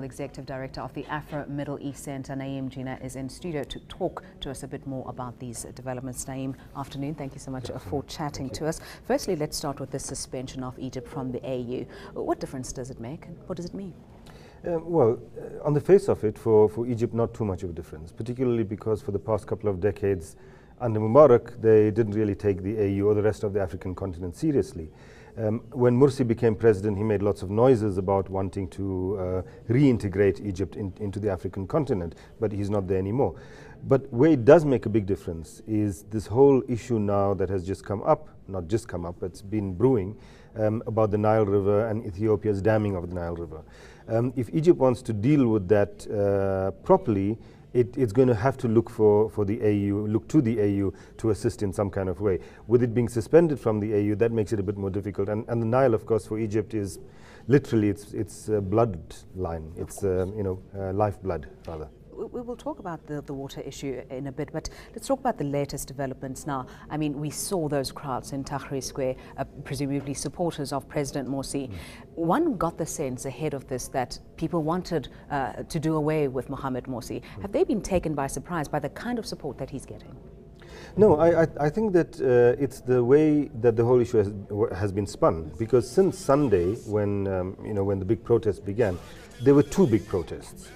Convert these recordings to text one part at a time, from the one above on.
Executive Director of the Afro-Middle East Centre, Jeenah, is in studio to talk to us a bit more about these developments. Naeem, afternoon. Thank you so much for chatting to us. Firstly, let's start with the suspension of Egypt from the AU. What difference does it make and what does it mean? On the face of it, for Egypt, not too much of a difference, particularly because for the past couple of decades under Mubarak, they didn't really take the AU or the rest of the African continent seriously. When Morsi became president, he made lots of noises about wanting to reintegrate Egypt into the African continent, but he's not there anymore. But where it does make a big difference is this whole issue now that has just come up, not just come up, it's been brewing, about the Nile River and Ethiopia's damming of the Nile River. If Egypt wants to deal with that properly, it's going to have to look for the AU, look to the AU to assist in some kind of way. With it being suspended from the AU, that makes it a bit more difficult. And the Nile, of course, for Egypt is literally it's a bloodline. It's lifeblood, rather. We will talk about the water issue in a bit, but let's talk about the latest developments now. I mean, we saw those crowds in Tahrir Square, presumably supporters of President Morsi. One got the sense ahead of this that people wanted to do away with Mohamed Morsi. Have they been taken by surprise by the kind of support that he's getting? No, I think that it's the way that the whole issue has been spun. Because since Sunday, when when the big protests began, there were two big protests.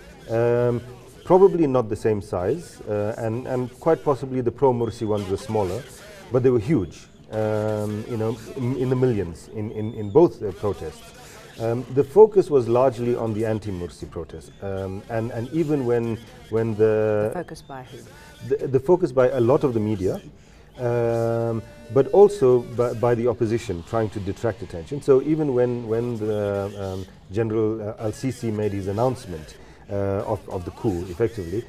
Probably not the same size, and quite possibly the pro-Morsi ones were smaller, but they were huge, in the millions in both protests. The focus was largely on the anti-Morsi protest, and even when the focus by who? The focus by a lot of the media, but also by the opposition trying to detract attention. So even when the General Al-Sisi made his announcement of the coup, effectively,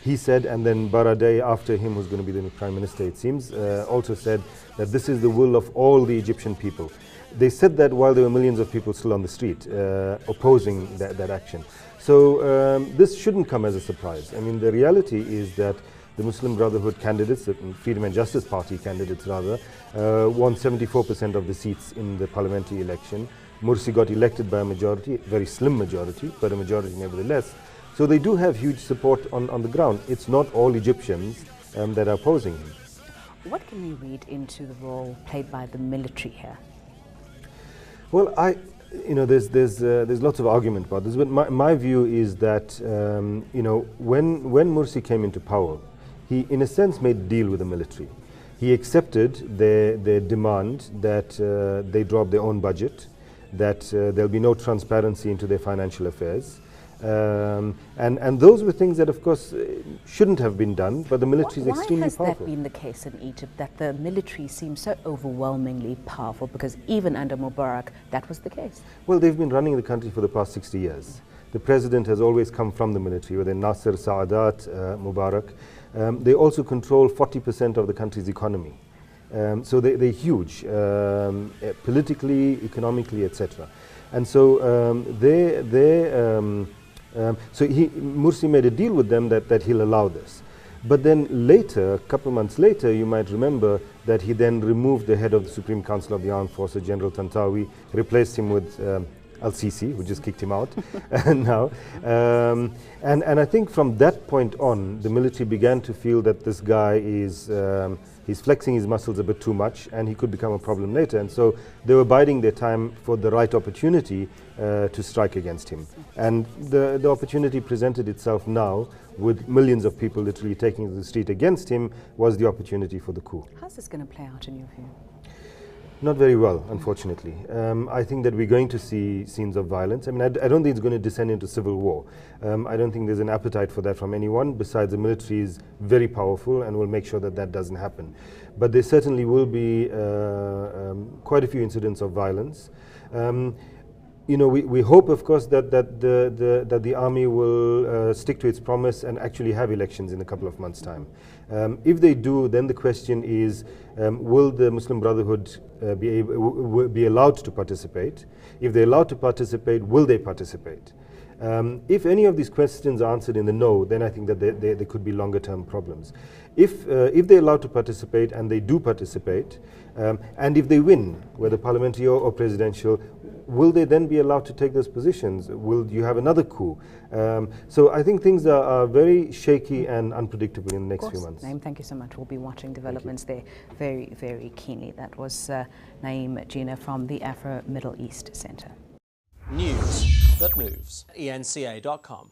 he said, and then Baradei after him, who's going to be the new prime minister, it seems, also said that this is the will of all the Egyptian people. They said that while there were millions of people still on the street opposing that action. So this shouldn't come as a surprise. I mean, the reality is that the Muslim Brotherhood candidates, the Freedom and Justice Party candidates rather, won 74% of the seats in the parliamentary election. Morsi got elected by a majority, very slim majority, but a majority nevertheless. So they do have huge support on the ground. It's not all Egyptians that are opposing him. What can we read into the role played by the military here? Well, there's lots of argument about this, but my view is that when Morsi came into power, he in a sense made a deal with the military. He accepted their demand that they drop their own budget, that there'll be no transparency into their financial affairs. And those were things that, of course, shouldn't have been done, but the military is extremely powerful. Why has that been the case in Egypt, that the military seems so overwhelmingly powerful? Because even under Mubarak, that was the case. Well, they've been running the country for the past 60 years. The president has always come from the military, whether Nasser, Saadat, Mubarak. They also control 40% of the country's economy. So they're huge, politically, economically, etc. And so Morsi made a deal with them that he'll allow this. But then later, a couple of months later, you might remember that he then removed the head of the Supreme Council of the Armed Forces, General Tantawi, replaced him with Al-Sisi, who just kicked him out now. And I think from that point on, the military began to feel that this guy is he's flexing his muscles a bit too much, and he could become a problem later. And so they were biding their time for the right opportunity to strike against him. And the opportunity presented itself now, with millions of people literally taking to the street against him, was the opportunity for the coup. How's this going to play out in your view? Not very well, unfortunately. I think that we're going to see scenes of violence. I mean, I don't think it's going to descend into civil war. I don't think there's an appetite for that from anyone. Besides, the military is very powerful and will make sure that that doesn't happen. But there certainly will be quite a few incidents of violence. We hope, of course, that the army will stick to its promise and actually have elections in a couple of months' time. If they do, then the question is, will the Muslim Brotherhood be allowed to participate? If they're allowed to participate, will they participate? If any of these questions are answered in the no, then I think that there could be longer-term problems. If they're allowed to participate, and they do participate, and if they win, whether parliamentary or presidential, will they then be allowed to take those positions? Will you have another coup? So I think things are very shaky and unpredictable in the next few months. Naeem, thank you so much. We'll be watching developments there very, very keenly. That was Naeem Jeenah from the Afro-Middle East Centre. News that moves. eNCA.com.